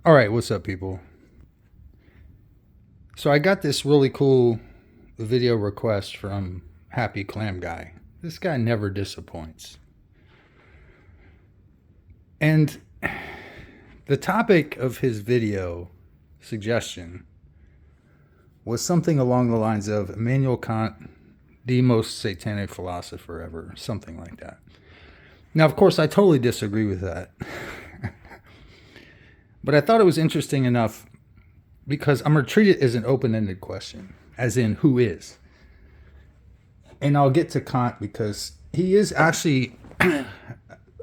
All right, what's up, people? So I got this really cool video request from Happy Clam Guy. This guy never disappoints. And the topic of his video suggestion was something along the lines of Immanuel Kant, the most satanic philosopher ever, something like that. Now, of course, I totally disagree with that. But I thought it was interesting enough because I'm going to treat it as an open-ended question, as in who is. And I'll get to Kant because he is actually,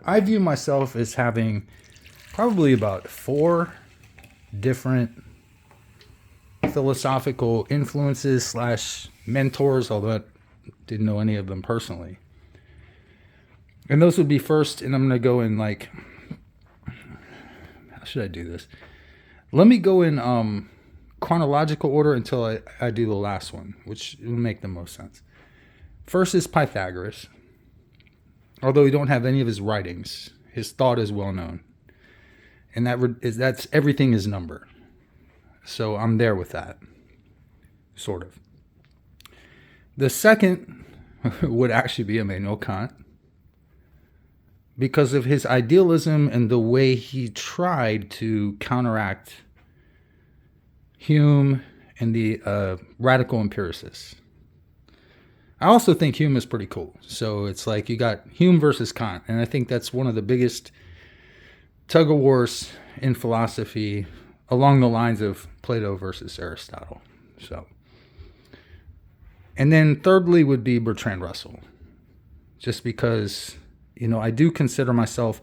I view myself as having probably about four different philosophical influences slash mentors, although I didn't know any of them personally. And those would be first, and I'm going to go in like, how should I do this? Let me go in chronological order until I do the last one, which will make the most sense. First is Pythagoras. Although we don't have any of his writings, his thought is well known. And that's everything is number. So I'm there with that, sort of. The second would actually be Immanuel Kant, because of his idealism and the way he tried to counteract Hume and the radical empiricists. I also think Hume is pretty cool. So it's like you got Hume versus Kant, and I think that's one of the biggest tug of wars in philosophy along the lines of Plato versus Aristotle. So, and then thirdly would be Bertrand Russell, just because, I do consider myself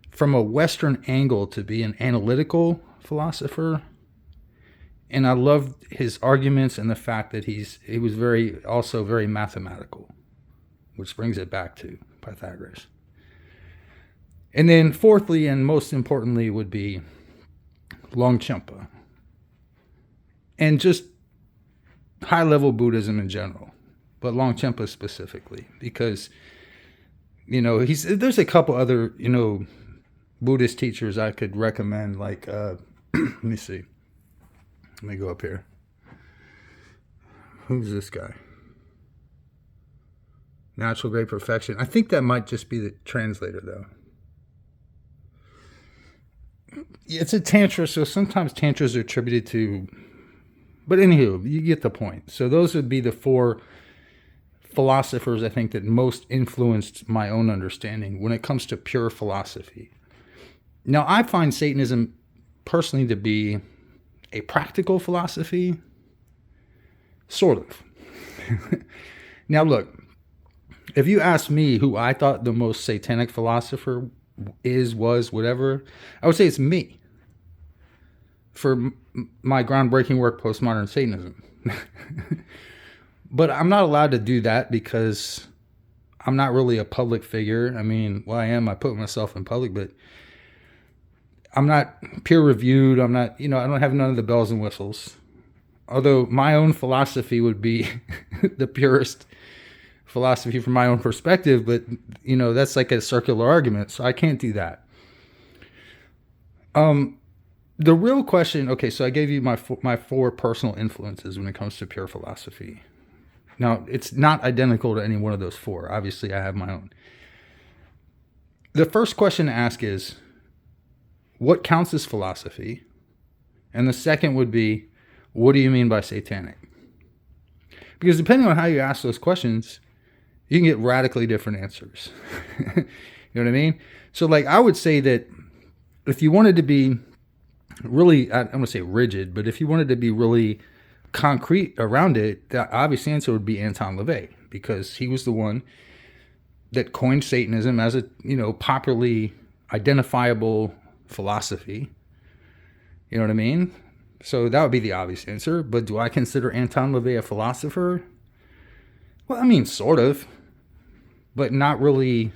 from a Western angle to be an analytical philosopher. And I loved his arguments and the fact that he was also very mathematical, which brings it back to Pythagoras. And then fourthly and most importantly would be Longchenpa. And just high-level Buddhism in general, but Longchenpa specifically, because, there's a couple other, Buddhist teachers I could recommend, like, let me see. Let me go up here. Who's this guy? Natural Great Perfection. I think that might just be the translator, though. It's a tantra, so sometimes tantras are attributed to... But anywho, you get the point. So those would be the four philosophers, I think, that most influenced my own understanding when it comes to pure philosophy. Now, I find Satanism personally to be a practical philosophy, sort of. Now, look, if you ask me who I thought the most satanic philosopher was, whatever, I would say it's me for my groundbreaking work, Postmodern Satanism. But I'm not allowed to do that because I'm not really a public figure. I mean, well, I am. I put myself in public, but I'm not peer-reviewed. I'm not, I don't have none of the bells and whistles. Although my own philosophy would be the purest philosophy from my own perspective, but, that's like a circular argument, so I can't do that. The real question, okay, so I gave you my four personal influences when it comes to pure philosophy. Now, it's not identical to any one of those four. Obviously, I have my own. The first question to ask is, what counts as philosophy? And the second would be, what do you mean by satanic? Because depending on how you ask those questions, you can get radically different answers. You know what I mean? So, like, I would say that if you wanted to be really, I don't want to say rigid, but if you wanted to be really concrete around it, the obvious answer would be Anton LaVey, because he was the one that coined Satanism as a, popularly identifiable philosophy. You know what I mean? So that would be the obvious answer. But do I consider Anton LaVey a philosopher? Well, I mean, sort of, but not really.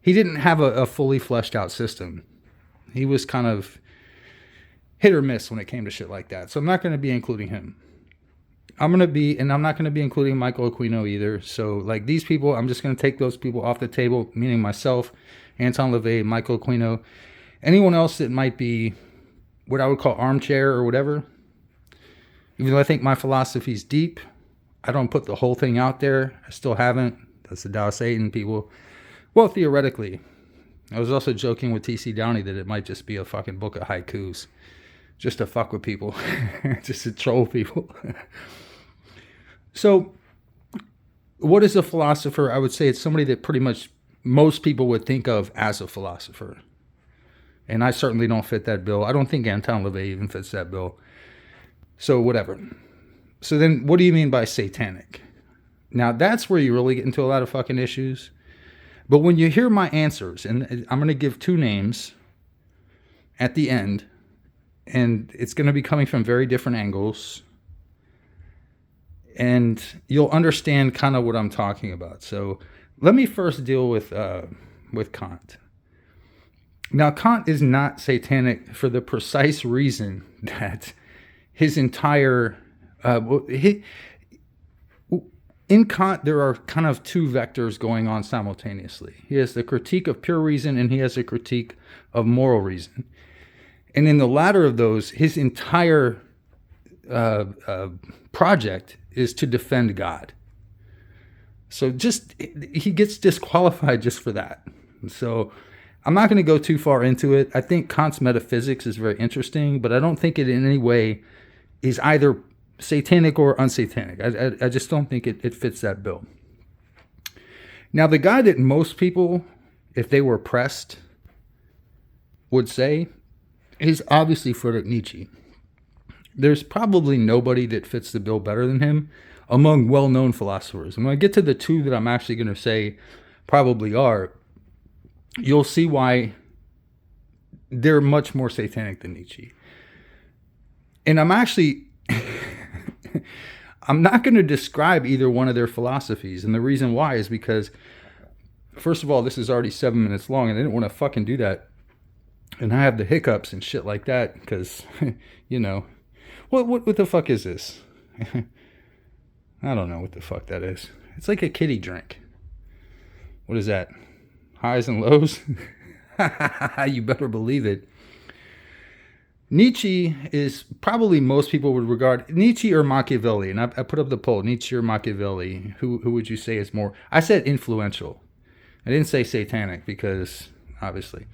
He didn't have a fully fleshed out system. He was kind of hit or miss when it came to shit like that. So I'm not going to be including him. I'm not going to be including Michael Aquino either. So, like, these people, I'm just going to take those people off the table, meaning myself, Anton LaVey, Michael Aquino. Anyone else that might be what I would call armchair or whatever, even though I think my philosophy is deep, I don't put the whole thing out there. I still haven't. That's the Tao of Satan people. Well, theoretically. I was also joking with T.C. Downey that it might just be a fucking book of haikus. Just to fuck with people. Just to troll people. So, what is a philosopher? I would say it's somebody that pretty much most people would think of as a philosopher. And I certainly don't fit that bill. I don't think Anton LaVey even fits that bill. So, whatever. So then, what do you mean by satanic? Now, that's where you really get into a lot of fucking issues. But when you hear my answers, and I'm going to give 2 names at the end, and it's going to be coming from very different angles, and you'll understand kind of what I'm talking about. So let me first deal with Kant. Now, Kant is not satanic for the precise reason that his entire... in Kant, there are kind of 2 vectors going on simultaneously. He has the critique of pure reason, and he has a critique of moral reason. And in the latter of those, his entire project is to defend God. So he gets disqualified just for that. So I'm not going to go too far into it. I think Kant's metaphysics is very interesting, but I don't think it in any way is either satanic or unsatanic. I just don't think it fits that bill. Now, the guy that most people, if they were pressed, would say is obviously Friedrich Nietzsche. There's probably nobody that fits the bill better than him among well-known philosophers. And when I get to the 2 that I'm actually going to say probably are, you'll see why they're much more satanic than Nietzsche. And I'm actually... I'm not going to describe either one of their philosophies. And the reason why is because, first of all, this is already 7 minutes long, and I didn't want to fucking do that. And I have the hiccups and shit like that because, you know, what the fuck is this? I don't know what the fuck that is. It's like a kiddie drink. What is that? Highs and lows? You better believe it. Nietzsche is probably most people would regard Nietzsche or Machiavelli, and I put up the poll, Nietzsche or Machiavelli. Who would you say is more? I said influential. I didn't say satanic because obviously.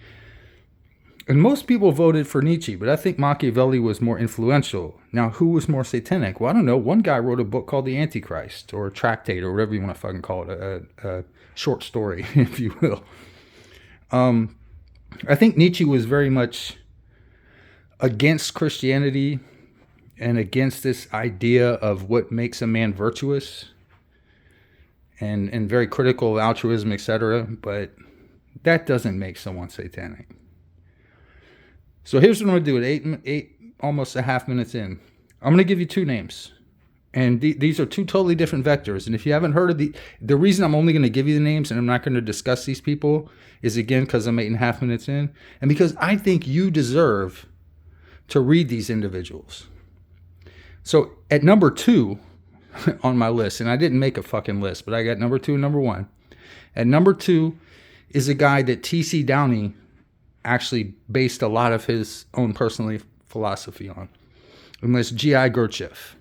And most people voted for Nietzsche, but I think Machiavelli was more influential. Now, who was more satanic? Well, I don't know. One guy wrote a book called The Antichrist, or a tractate, or whatever you want to fucking call it, a short story, if you will. I think Nietzsche was very much against Christianity and against this idea of what makes a man virtuous, and very critical of altruism, etc. But that doesn't make someone satanic. So here's what I'm going to do at eight, almost a half minutes in. I'm going to give you 2 names. And these are 2 totally different vectors. And if you haven't heard of the reason I'm only going to give you the names and I'm not going to discuss these people is, again, because I'm 8.5 minutes in. And because I think you deserve to read these individuals. So at number 2 on my list, and I didn't make a fucking list, but I got number 2 and number 1. At number 2 is a guy that T.C. Downey actually based a lot of his own personal philosophy on. And that's G.I. Gurdjieff.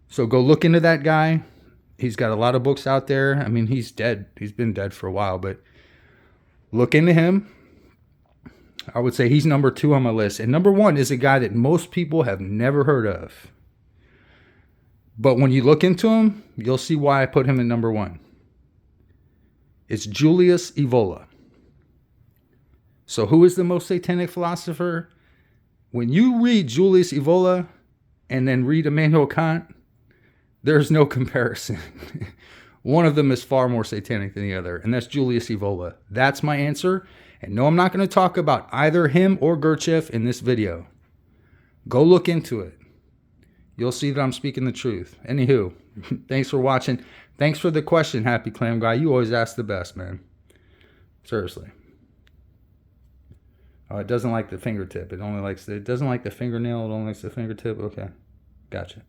So go look into that guy. He's got a lot of books out there. I mean, he's dead. He's been dead for a while, but look into him. I would say he's number 2 on my list. And number 1 is a guy that most people have never heard of. But when you look into him, you'll see why I put him in number 1. It's Julius Evola. So who is the most satanic philosopher? When you read Julius Evola and then read Immanuel Kant, there's no comparison. One of them is far more satanic than the other, and that's Julius Evola. That's my answer. And no, I'm not going to talk about either him or Gurdjieff in this video. Go look into it. You'll see that I'm speaking the truth. Anywho, thanks for watching. Thanks for the question, Happy Clam Guy. You always ask the best, man. Seriously. Oh, it doesn't like the fingertip. It doesn't like the fingernail. It only likes the fingertip. Okay. Gotcha.